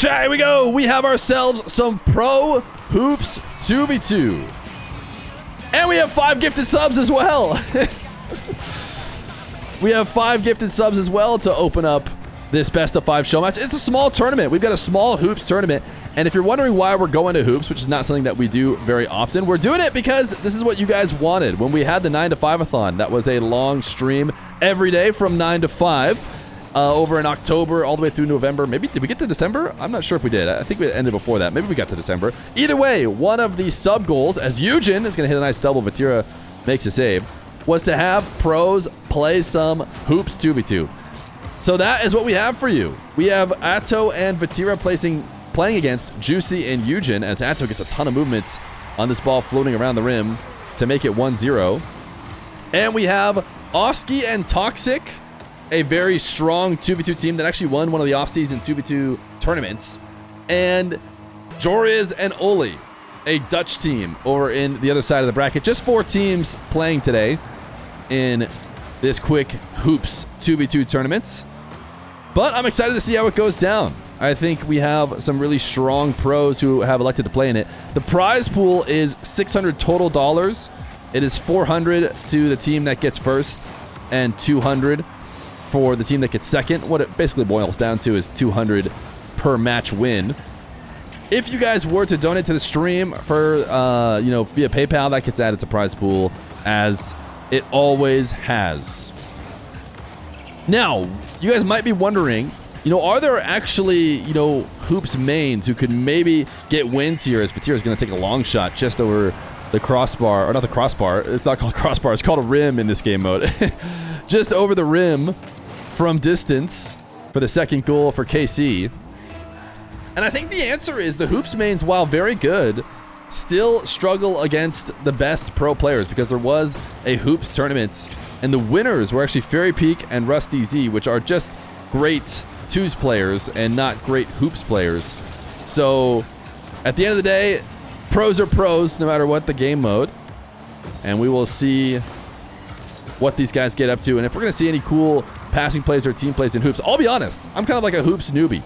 Chat, here we go. We have ourselves some Pro Hoops 2v2. And we have 5 gifted subs as well. We have 5 gifted subs as well to open up this best of 5 show match. It's a small tournament. We've got a small hoops tournament. And if you're wondering why we're going to hoops, which is not something that we do very often, we're doing it because this is what you guys wanted. When we had the 9 to 5-a-thon, that was a long stream every day from 9 to 5. Over in October all the way through November. Maybe, did we get to December? I'm not sure if we did. I think we ended before that. Maybe we got to December. Either way, one of the sub goals, as Yujin is going to hit a nice double, Vatira makes a save, was to have pros play some hoops 2v2. So that is what we have for you. We have Atow and Vatira playing against Juicy and Yujin, as Atow gets a ton of movements on this ball floating around the rim to make it 1-0. And we have Oski and Toxic, a very strong 2v2 team that actually won one of the off-season 2v2 tournaments. And Joriz and Oli, a Dutch team over in the other side of the bracket. Just 4 teams playing today in this quick hoops 2v2 tournaments. But I'm excited to see how it goes down. I think we have some really strong pros who have elected to play in it. The prize pool is $600 total. It is $400 to the team that gets first and $200 for the team that gets second. What it basically boils down to is $200 per match win. If you guys were to donate to the stream for, via PayPal, that gets added to prize pool as it always has. Now, you guys might be wondering, are there actually, hoops mains who could maybe get wins here, as Vatira is going to take a long shot just over the crossbar, or not the crossbar. It's not called crossbar. It's called a rim in this game mode. Just over the rim from distance for the second goal for KC. And I think the answer is the hoops mains, while very good, still struggle against the best pro players, because there was a hoops tournament and the winners were actually Fairy Peak and Rusty Z, which are just great twos players and not great hoops players. So at the end of the day, pros are pros no matter what the game mode. And we will see what these guys get up to, and if we're going to see any cool passing plays or team plays in hoops. I'll be honest, I'm kind of like a hoops newbie.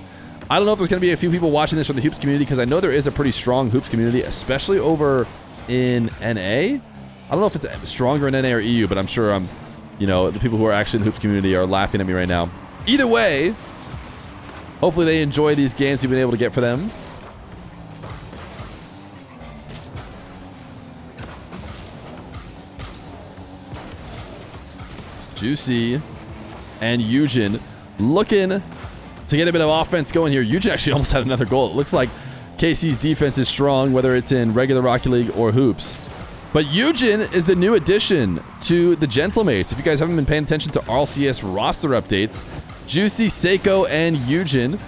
I don't know if there's going to be a few people watching this from the hoops community, because I know there is a pretty strong hoops community, especially over in NA. I don't know if it's stronger in NA or EU, but I'm sure the people who are actually in the hoops community are laughing at me right now. Either way, hopefully they enjoy these games we've been able to get for them. Juicy and Yujin looking to get a bit of offense going here. Yujin actually almost had another goal. It looks like KC's defense is strong, whether it's in regular Rocket League or hoops. But Yujin is the new addition to the Gentlemates. If you guys haven't been paying attention to RLCS roster updates, Juicy, Seiko, and Yujin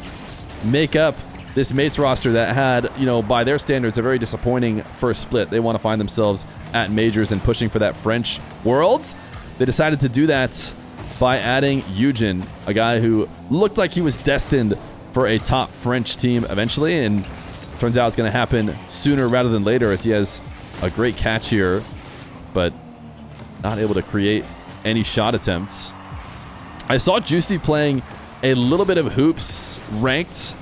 make up this mates roster that had, by their standards, a very disappointing first split. They want to find themselves at majors and pushing for that French Worlds. They decided to do that by adding Yujin, a guy who looked like he was destined for a top French team eventually, and turns out it's going to happen sooner rather than later, as he has a great catch here, but not able to create any shot attempts. I saw Juicy playing a little bit of hoops ranked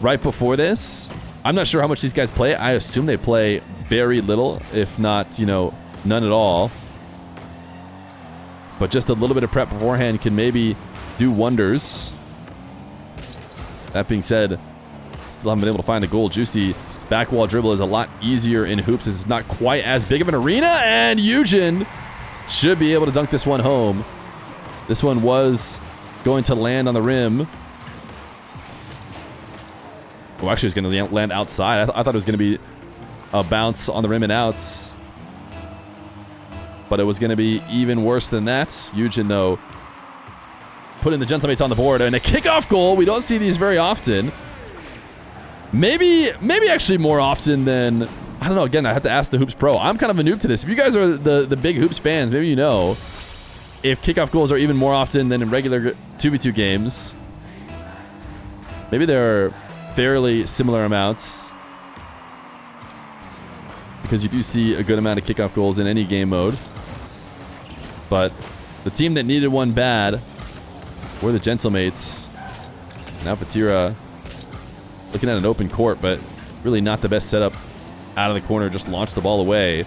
right before this. I'm not sure how much these guys play. I assume they play very little, if not, none at all. But just a little bit of prep beforehand can maybe do wonders. That being said, still haven't been able to find a goal. Juicy back wall dribble is a lot easier in hoops. It's not quite as big of an arena, and Yujin should be able to dunk this one home. This one was going to land on the rim. Oh, actually, it was going to land outside. I thought it was going to be a bounce on the rim and outs. But it was going to be even worse than that. Yujin, though, putting the Gentlemates on the board. And a kickoff goal. We don't see these very often. Maybe actually more often than... I don't know. Again, I have to ask the Hoops Pro. I'm kind of a noob to this. If you guys are the big Hoops fans, maybe you know if kickoff goals are even more often than in regular 2v2 games. Maybe they're fairly similar amounts, because you do see a good amount of kickoff goals in any game mode. But the team that needed one bad were the Gentlemates. Now Vatira looking at an open court, but really not the best setup out of the corner. Just launched the ball away.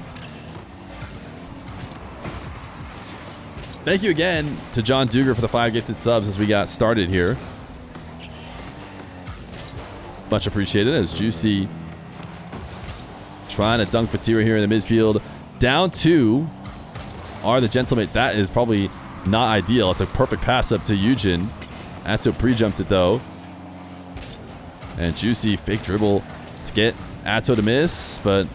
Thank you again to John Duger for the 5 gifted subs as we got started here. Much appreciated as Juicy trying to dunk Vatira here in the midfield. Down 2 are the gentlemen. That is probably not ideal. It's a perfect pass up to Yujin. Atow pre-jumped it though. And Juicy fake dribble to get Atow to miss, but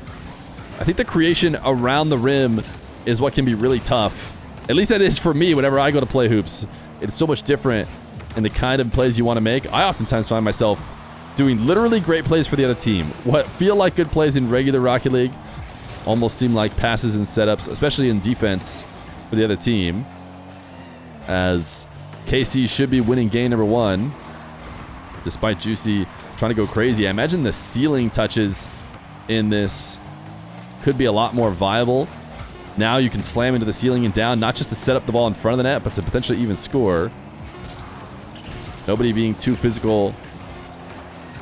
I think the creation around the rim is what can be really tough. At least that is for me whenever I go to play hoops. It's so much different in the kind of plays you want to make. I oftentimes find myself doing literally great plays for the other team. What feel like good plays in regular Rocket League almost seem like passes and setups, especially in defense for the other team. As KC should be winning game number 1, despite Juicy trying to go crazy. I imagine the ceiling touches in this could be a lot more viable. Now you can slam into the ceiling and down, not just to set up the ball in front of the net, but to potentially even score. Nobody being too physical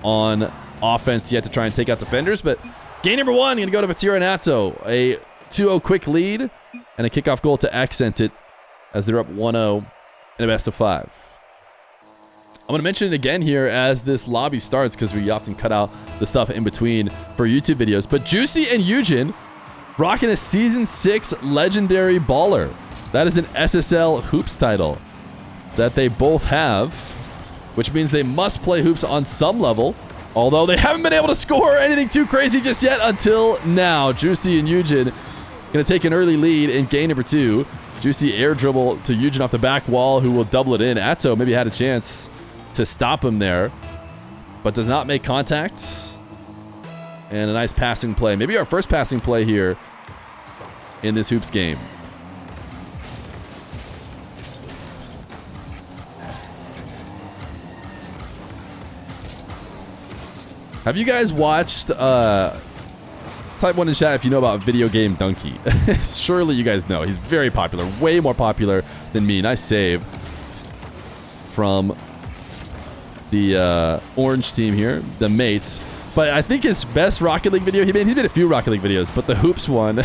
on offense yet to try and take out defenders, but game number 1, going to go to Vatira and Atow. A 2-0 quick lead and a kickoff goal to accent it as they're up 1-0 in a best of 5. I'm going to mention it again here as this lobby starts because we often cut out the stuff in between for YouTube videos, but Juicy and Yujin rocking a Season 6 Legendary Baller. That is an SSL Hoops title that they both have, which means they must play hoops on some level, although they haven't been able to score anything too crazy just yet until now. Juicy and Yujin going to take an early lead in game number 2. Juicy air dribble to Yujin off the back wall, who will double it in. Atow maybe had a chance to stop him there, but does not make contact. And a nice passing play. Maybe our first passing play here in this hoops game. Have you guys watched, type 1 in chat if you know about Video Game Donkey. Surely you guys know. He's very popular. Way more popular than me. Nice save from the orange team here. The mates. But I think his best Rocket League video, he made a few Rocket League videos, but the hoops one.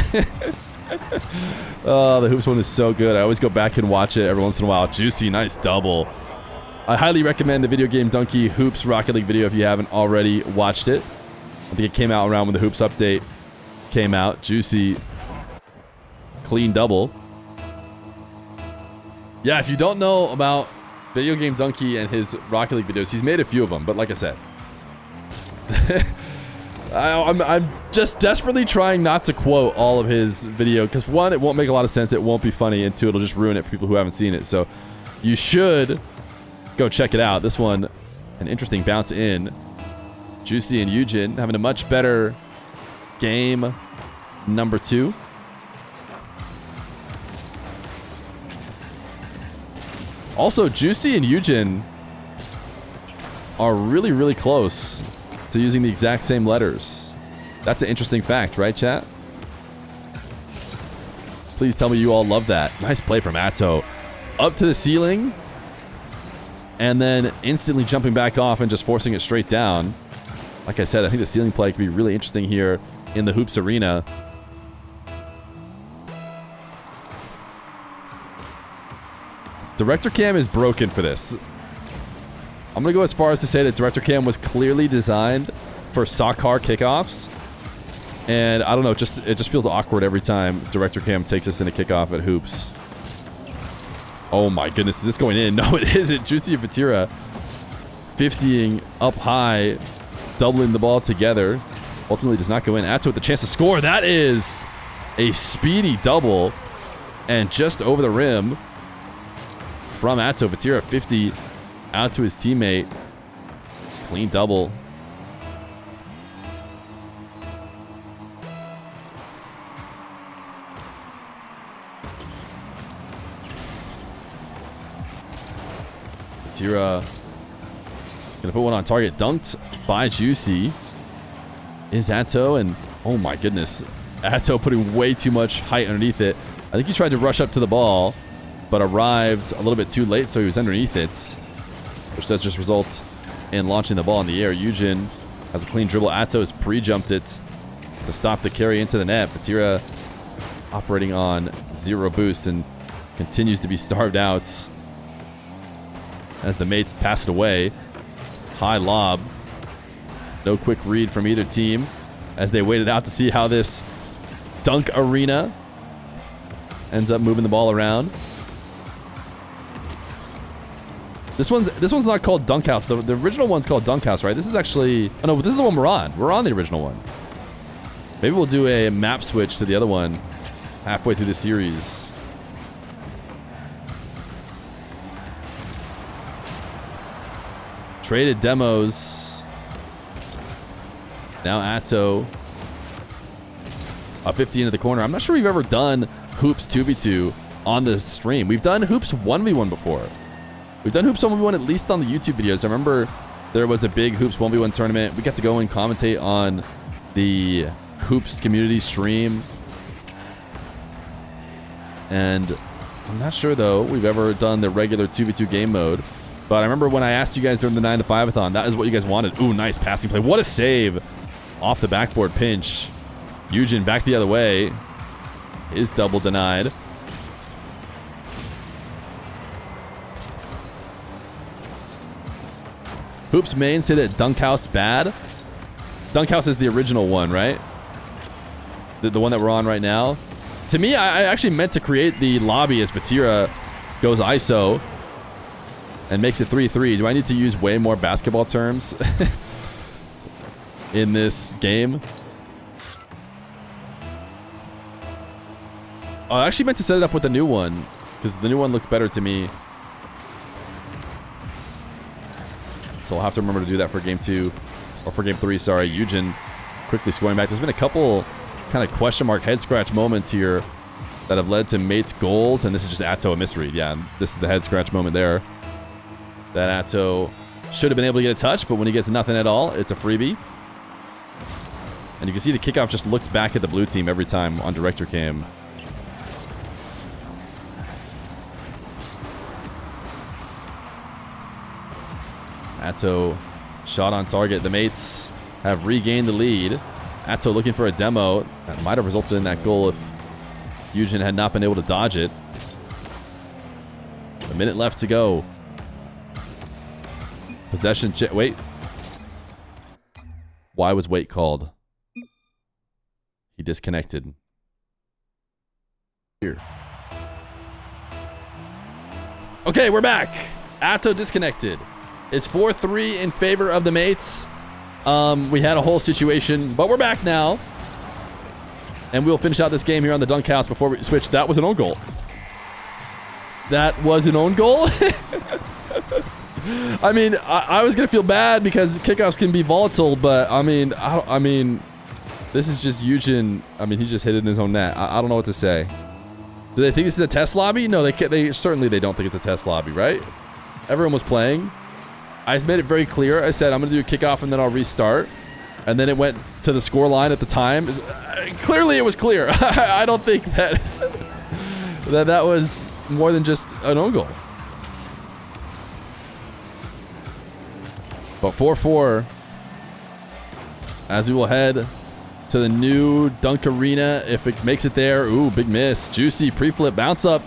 Oh, the hoops one is so good. I always go back and watch it every once in a while. Juicy, nice double. I highly recommend the Video Game Donkey Hoops Rocket League video if you haven't already watched it. I think it came out around when the Hoops update came out. Juicy, clean double. Yeah, if you don't know about Video Game Donkey and his Rocket League videos, he's made a few of them, but like I said, I'm just desperately trying not to quote all of his video, because 1, it won't make a lot of sense, it won't be funny, and 2, it'll just ruin it for people who haven't seen it. So you should go check it out. This one, an interesting bounce in. Juicy and Yujin having a much better game number 2. Also, Juicy and Yujin are really, really close to using the exact same letters. That's an interesting fact, right, chat? Please tell me you all love that. Nice play from Atow. Up to the ceiling, and then instantly jumping back off and just forcing it straight down. Like I said, I think the ceiling play could be really interesting here in the hoops arena. Director Cam is broken for this. I'm going to go as far as to say that Director Cam was clearly designed for soccer kickoffs. And I don't know, it just feels awkward every time Director Cam takes us in a kickoff at hoops. Oh my goodness, is this going in? No, it isn't. Juicy and Vatira 50ing up high, doubling the ball together. Ultimately does not go in. Atow with the chance to score. That is a speedy double. And just over the rim from Atow. Vatira 50 out to his teammate. Clean double. Vatira gonna put one on target. Dunked by Juicy. Is Atow, and oh my goodness. Atow putting way too much height underneath it. I think he tried to rush up to the ball, but arrived a little bit too late, so he was underneath it, which does just result in launching the ball in the air. Yujin has a clean dribble. Atow pre-jumped it to stop the carry into the net. Vatira operating on 0 boost and continues to be starved out as the mates pass it away. High lob. No quick read from either team as they waited out to see how this dunk arena ends up moving the ball around. This one's not called Dunk House. The original one's called Dunk House, right? This is actually... Oh, no, this is the one we're on. We're on the original one. Maybe we'll do a map switch to the other one halfway through the series. Traded demos. Now Atow up 50 into the corner. I'm not sure we've ever done Hoops 2v2 on the stream. We've done Hoops 1v1 before. We've done Hoops 1v1 at least on the YouTube videos. I remember there was a big Hoops 1v1 tournament. We got to go and commentate on the Hoops community stream. And I'm not sure, though, we've ever done the regular 2v2 game mode. But I remember when I asked you guys during the 9 to 5-a-thon, that is what you guys wanted. Ooh, nice passing play. What a save off the backboard pinch. Yujin back the other way. Is double denied. Hoops main say that Dunk House bad. Dunk House is the original one, right? The one that we're on right now. To me, I actually meant to create the lobby as Vatira goes ISO and makes it 3-3. Do I need to use way more basketball terms in this game? Oh, I actually meant to set it up with the new one because the new one looked better to me. So I'll have to remember to do that for game 2 or for game 3. Sorry, Yujin quickly scoring back. There's been a couple kind of question mark head scratch moments here that have led to mates goals, and this is just Atow a misread. Yeah, this is the head scratch moment there. That Atow should have been able to get a touch, but when he gets nothing at all, it's a freebie. And you can see the kickoff just looks back at the blue team every time on director cam. Atow shot on target. The mates have regained the lead. Atow looking for a demo. That might have resulted in that goal if Yujin had not been able to dodge it. A minute left to go. Possession check. Wait. Why was wait called? He disconnected. Here. Okay, we're back. Atow disconnected. It's 4-3 in favor of the mates. We had a whole situation, but we're back now. And we'll finish out this game here on the Dunk House before we switch. That was an own goal. That was an own goal? I mean, I was going to feel bad because kickoffs can be volatile, but I mean, this is just Yujin. I mean, he just hit it in his own net. I don't know what to say. Do they think this is a test lobby? No, they certainly they don't think it's a test lobby, right? Everyone was playing. I made it very clear. I said, I'm going to do a kickoff and then I'll restart. And then it went to the score line at the time. Clearly, it was clear. I don't think that that was more than just an own goal. But 4-4 as we will head to the new Dunk Arena. If it makes it there. Ooh, big miss. Juicy pre-flip bounce up.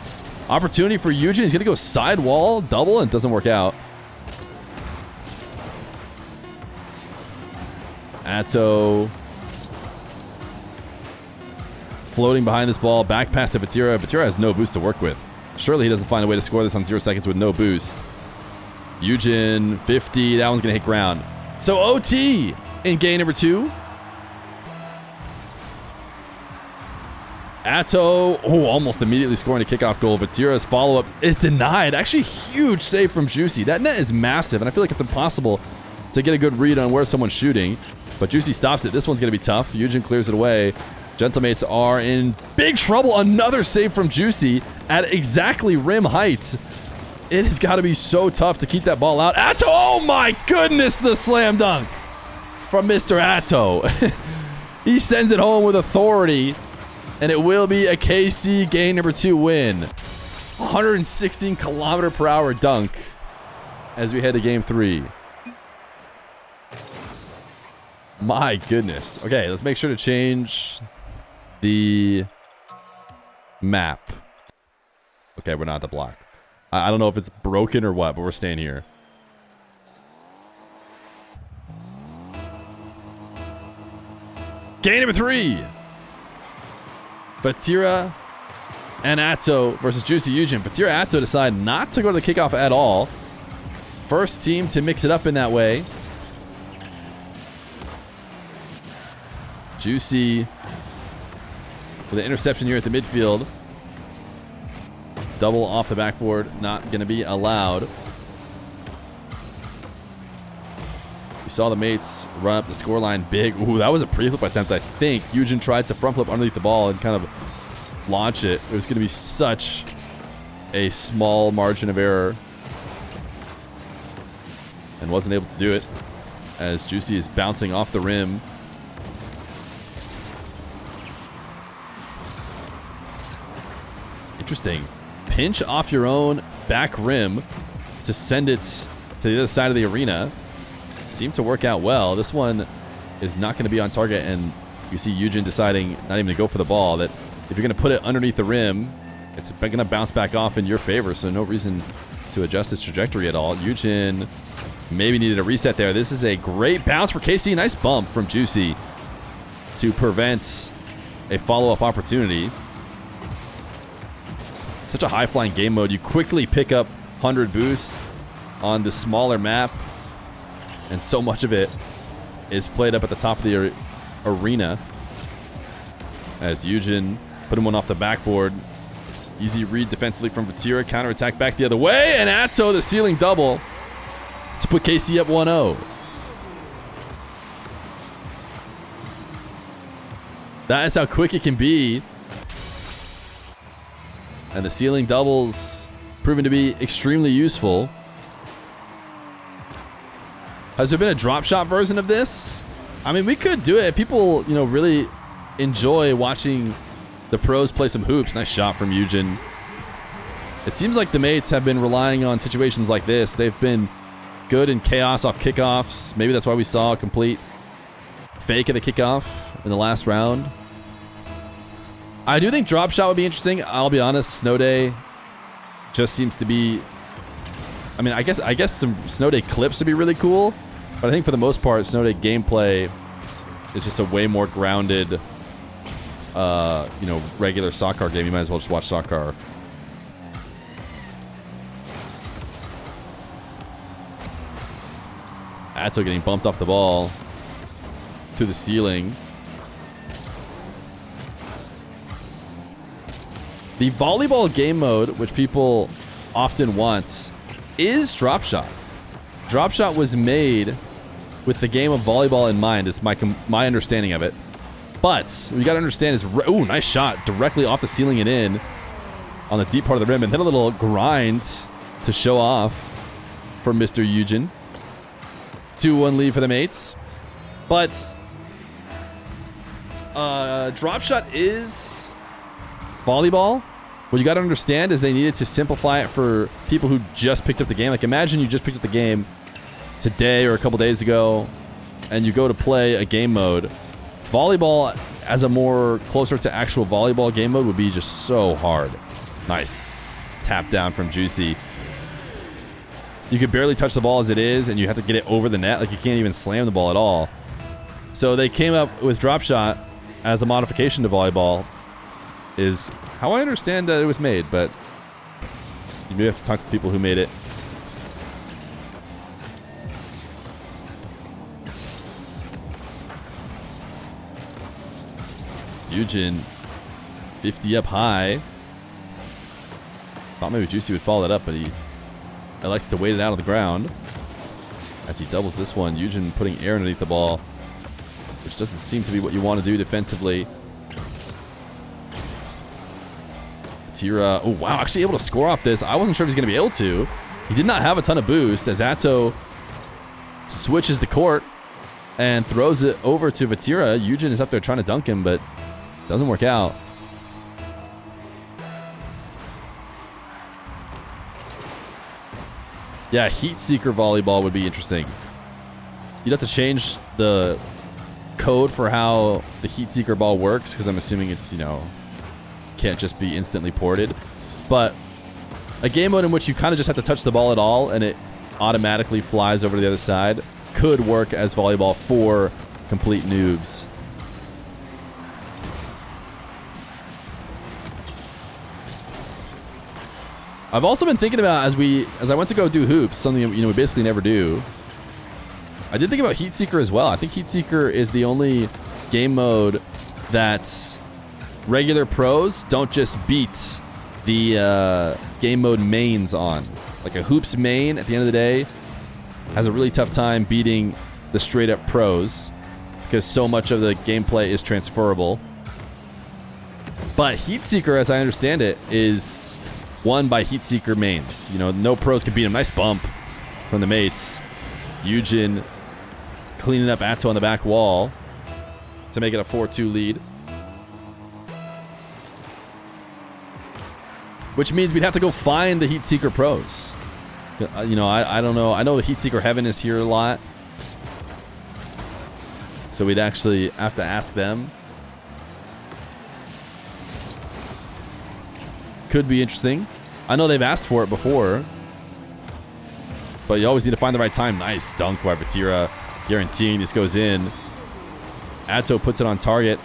Opportunity for Yujin. He's going to go sidewall double and it doesn't work out. Atow floating behind this ball, back pass to Vatira. Vatira has no boost to work with. Surely he doesn't find a way to score this on 0 seconds with no boost. Yujin, 50. That one's going to hit ground. So OT in game number 2. Atow, almost immediately scoring a kickoff goal. Vatira's follow-up is denied. Actually, huge save from Juicy. That net is massive, and I feel like it's impossible to get a good read on where someone's shooting. But Juicy stops it. This one's going to be tough. Yujin clears it away. Gentlemates are in big trouble. Another save from Juicy at exactly rim height. It has got to be so tough to keep that ball out. Atow, oh my goodness, the slam dunk from Mr. Atow. He sends it home with authority, and it will be a KC game number 2 win. 116 km/h dunk as we head to game 3. My goodness. Okay, let's make sure to change the map. Okay, we're not at the block. I don't know if it's broken or what, but we're staying here. Game number 3. Vatira and Atow versus Juicy Yujin. Vatira and Atow decide not to go to the kickoff at all. First team to mix it up in that way. Juicy with an interception here at the midfield. Double off the backboard, not going to be allowed. We saw the mates run up the scoreline big. Ooh, that was a pre-flip attempt, I think. Yujin tried to front flip underneath the ball and kind of launch it. It was going to be such a small margin of error. And wasn't able to do it as Juicy is bouncing off the rim. Interesting. Pinch off your own back rim to send it to the other side of the arena. Seemed to work out well. This one is not going to be on target, and you see Yujin deciding not even to go for the ball. That if you're going to put it underneath the rim, it's going to bounce back off in your favor, so no reason to adjust its trajectory at all. Yujin maybe needed a reset there. This is a great bounce for KC. Nice bump from Juicy to prevent a follow-up opportunity. Such a high-flying game mode. You quickly pick up 100 boosts on the smaller map, and so much of it is played up at the top of the arena. As Yujin put him one off the backboard. Easy read defensively from Vatira. Counterattack back the other way, and Atow the ceiling double to put KC up 1-0. That is how quick it can be. And the ceiling doubles proven to be extremely useful. Has there been a drop shot version of this? I mean, we could do it. People, you know, really enjoy watching the pros play some hoops. Nice shot from Yujin. It seems like the mates have been relying on situations like this. They've been good in chaos off kickoffs. Maybe that's why we saw a complete fake of the kickoff in the last round. I do think drop shot would be interesting. I'll be honest, Snow Day just seems to be... I mean, I guess some Snow Day clips would be really cool, but I think for the most part, Snow Day gameplay is just a way more grounded, you know, regular soccer game. You might as well just watch soccer. Atow getting bumped off the ball to the ceiling. The volleyball game mode, which people often want, is drop shot. Drop shot was made with the game of volleyball in mind, is my understanding of it. But what you got to understand is, ooh, nice shot directly off the ceiling and in on the deep part of the rim, and then a little grind to show off for Mr. Yujin. 2-1 lead for the mates. But drop shot is volleyball. What you got to understand is they needed to simplify it for people who just picked up the game. Like, imagine you just picked up the game today or a couple days ago, and you go to play a game mode. Volleyball, as a more closer to actual volleyball game mode, would be just so hard. Nice tap down from Juicy. You could barely touch the ball as it is, and you have to get it over the net. Like, you can't even slam the ball at all. So they came up with drop shot as a modification to volleyball, is how I understand that it was made, but you may have to talk to people who made it. Yujin, 50 up high. Thought maybe Juicy would follow that up, but he elects to wait it out on the ground. As he doubles this one, Yujin putting air underneath the ball, which doesn't seem to be what you want to do defensively. Vatira, oh wow, actually able to score off this. I wasn't sure if he's going to be able to. He did not have a ton of boost as Atow switches the court and throws it over to Vatira. Yujin is up there trying to dunk him, but doesn't work out. Yeah, Heat Seeker volleyball would be interesting. You'd have to change the code for how the Heat Seeker ball works, because I'm assuming it's, you know, can't just be instantly ported. But a game mode in which you kind of just have to touch the ball at all and it automatically flies over to the other side could work as volleyball for complete noobs. I've also been thinking about, as I went to go do hoops, something, you know, we basically never do. I did think about Heat Seeker as well. I think Heat Seeker is the only game mode that regular pros don't just beat the game mode mains on. Like a hoops main, at the end of the day, has a really tough time beating the straight up pros because so much of the gameplay is transferable. But Heat Seeker, as I understand it, is won by Heat Seeker mains. You know, no pros can beat him. Nice bump from the mates. Yujin cleaning up Atow on the back wall to make it a 4-2 lead. Which means we'd have to go find the Heat Seeker pros. You know, I don't know. I know the Heat Seeker Heaven is here a lot. So we'd actually have to ask them. Could be interesting. I know they've asked for it before. But you always need to find the right time. Nice dunk by Vatira. Guaranteeing this goes in. Atow puts it on target.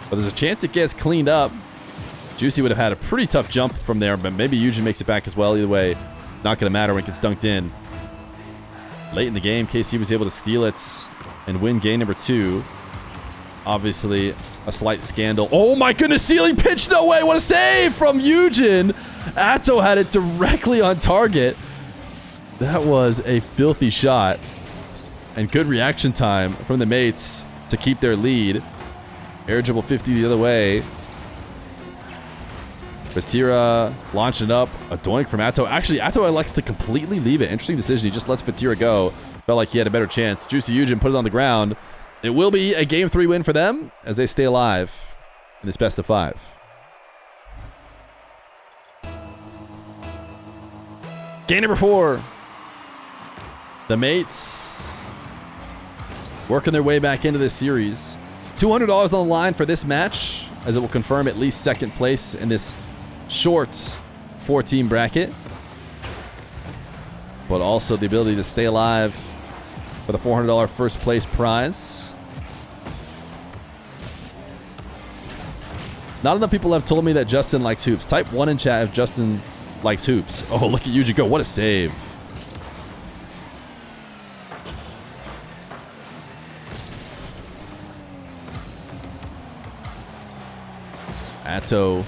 But there's a chance it gets cleaned up. Juicy would have had a pretty tough jump from there, but maybe Yujin makes it back as well. Either way, not going to matter when it gets dunked in. Late in the game, KC was able to steal it and win game number 2. Obviously, a slight scandal. Oh my goodness, ceiling pitch, no way. What a save from Yujin. Atow had it directly on target. That was a filthy shot. And good reaction time from the mates to keep their lead. Air dribble 50 the other way. Vatira launching it up. A doink from Atow. Actually, Atow elects to completely leave it. Interesting decision. He just lets Vatira go. Felt like he had a better chance. Juicy Yujin put it on the ground. It will be a game 3 win for them as they stay alive in this best of 5. Game number 4. The mates working their way back into this series. $200 on the line for this match, as it will confirm at least second place in this short 4-team bracket. But also the ability to stay alive for the $400 first place prize. Not enough people have told me that Justin likes hoops. Type 1 in chat if Justin likes hoops. Oh, look at Yujin go. What a save. Atow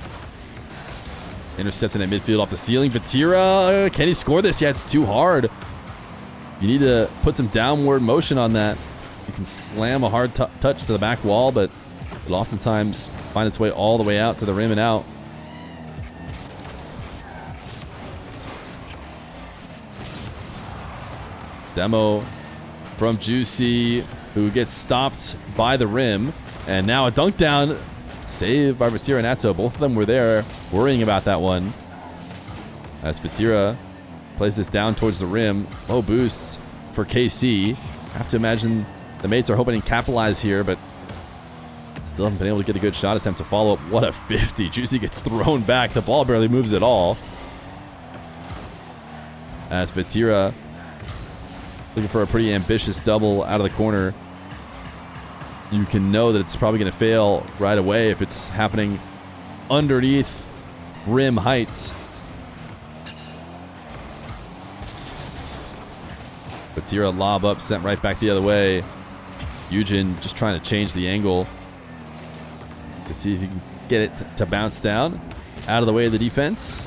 intercepting at midfield off the ceiling. Vatira, can he score this? Yeah, it's too hard. You need to put some downward motion on that. You can slam a hard touch to the back wall, but it'll oftentimes find its way all the way out to the rim and out. Demo from Juicy, who gets stopped by the rim. And now a dunk down. Saved by Vatira and Atow. Both of them were there worrying about that one. As Vatira plays this down towards the rim. Low boost for KC. I have to imagine the mates are hoping to capitalize here, but still haven't been able to get a good shot attempt to follow up. What a 50. Juicy gets thrown back. The ball barely moves at all. As Vatira looking for a pretty ambitious double out of the corner. You can know that it's probably going to fail right away if it's happening underneath rim heights. Vatira lob up, sent right back the other way. Yujin just trying to change the angle to see if he can get it to bounce down out of the way of the defense.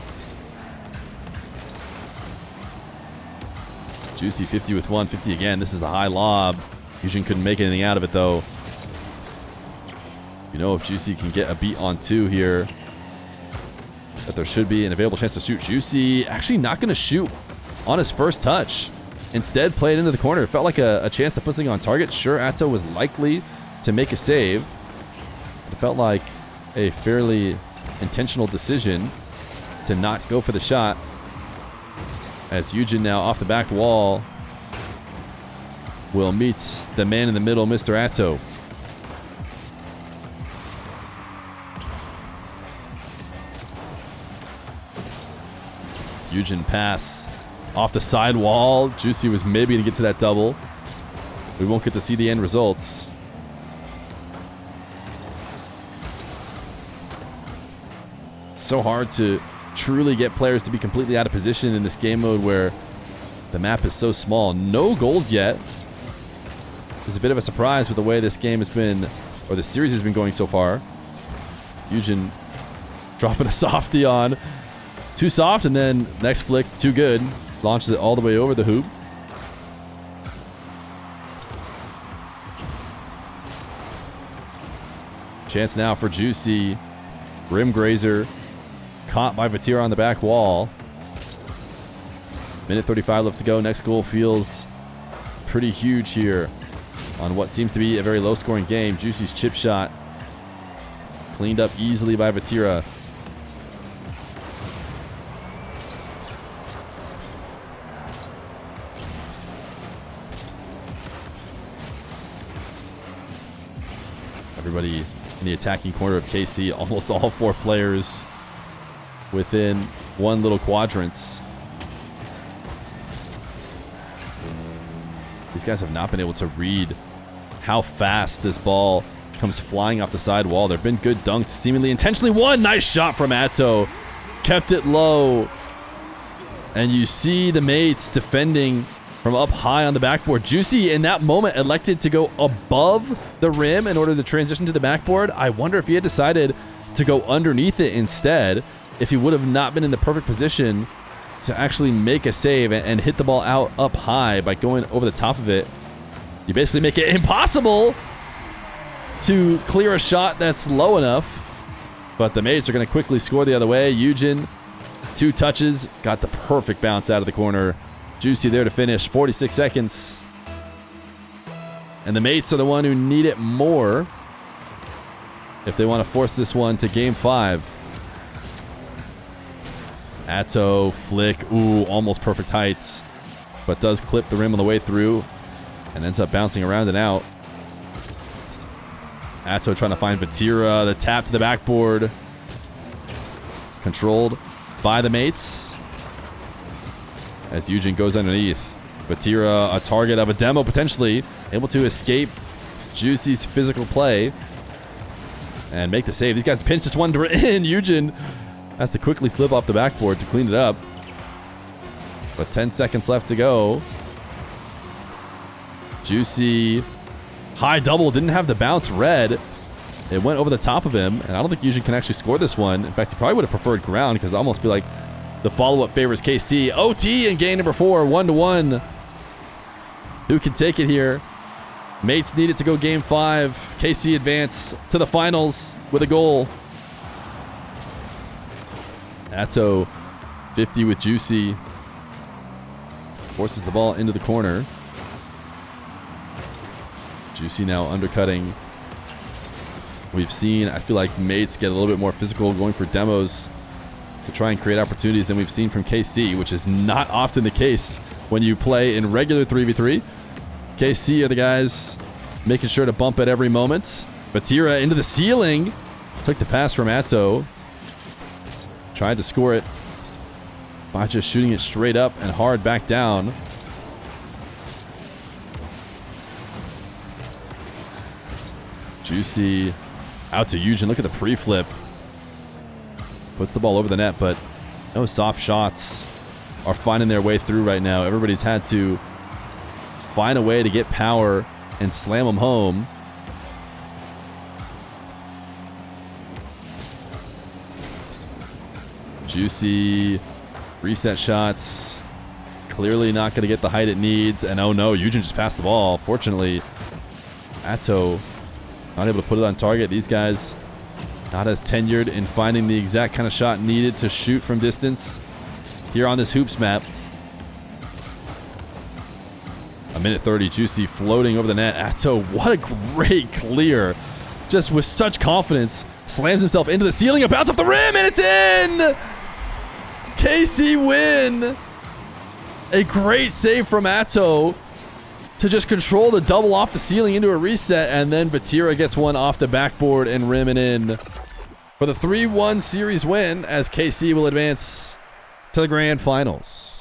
Juicy 50 with 150 again. This is a high lob. Yujin couldn't make anything out of it though. You know, if Juicy can get a beat on 2 here, that there should be an available chance to shoot. Juicy actually not going to shoot on his first touch. Instead, play it into the corner. It felt like a chance to put something on target. Sure, Atow was likely to make a save. It felt like a fairly intentional decision to not go for the shot. As Yujin now off the back wall will meet the man in the middle, Mr. Atow. Yujin pass off the side wall. Juicy was maybe going to get to that double. We won't get to see the end results. So hard to truly get players to be completely out of position in this game mode where the map is so small. No goals yet. It's a bit of a surprise with the way this game has been, or the series has been going so far. Yujin dropping a softie on. Too soft, and then next flick, too good. Launches it all the way over the hoop. Chance now for Juicy. Rim grazer. Caught by Vatira on the back wall. Minute 35 left to go. Next goal feels pretty huge here on what seems to be a very low-scoring game. Juicy's chip shot cleaned up easily by Vatira. Everybody in the attacking corner of KC, almost all 4 players within one little quadrant. These guys have not been able to read how fast this ball comes flying off the side wall. There have been good dunks, seemingly intentionally won. Nice shot from Atow. Kept it low. And you see the mates defending from up high on the backboard. Juicy in that moment elected to go above the rim in order to transition to the backboard. I wonder if he had decided to go underneath it instead, if he would have not been in the perfect position to actually make a save and hit the ball out up high by going over the top of it. You basically make it impossible to clear a shot that's low enough. But the mates are going to quickly score the other way. Yujin, 2 touches, got the perfect bounce out of the corner. Juicy there to finish, 46 seconds. And the mates are the one who need it more if they want to force this one to game 5. Atow, flick, ooh, almost perfect heights, but does clip the rim on the way through and ends up bouncing around and out. Atow trying to find Vatira, the tap to the backboard. Controlled by the mates as Yujin goes underneath. Vatira, a target of a demo potentially, able to escape Juicy's physical play and make the save. These guys pinch this one in. Yujin has to quickly flip off the backboard to clean it up. But 10 seconds left to go. Juicy, high double, didn't have the bounce red. It went over the top of him, and I don't think Yujin can actually score this one. In fact, he probably would have preferred ground because I almost feel like the follow-up favors KC. OT in game number 4, 1-1. Who can take it here? Mates need it to go game 5. KC advance to the finals with a goal. Atow, 50 with Juicy. Forces the ball into the corner. Juicy now undercutting. We've seen, I feel like mates get a little bit more physical going for demos to try and create opportunities than we've seen from KC, which is not often the case when you play in regular 3v3. KC are the guys making sure to bump at every moment. Vatira into the ceiling. Took the pass from Atow. Tried to score it by just shooting it straight up and hard back down. Juicy out to Yujin. Look at the pre-flip. Puts the ball over the net, but no soft shots are finding their way through right now. Everybody's had to find a way to get power and slam them home. Juicy reset shots. Clearly not going to get the height it needs. And oh no, Yujin just passed the ball. Fortunately, Atow not able to put it on target. These guys not as tenured in finding the exact kind of shot needed to shoot from distance here on this hoops map. A minute 30, Juicy floating over the net. Atow, what a great clear. Just with such confidence, slams himself into the ceiling, a bounce off the rim, and it's in! KC win! A great save from Atow to just control the double off the ceiling into a reset, and then Vatira gets one off the backboard and rim and in for the 3-1 series win as KC will advance to the grand finals.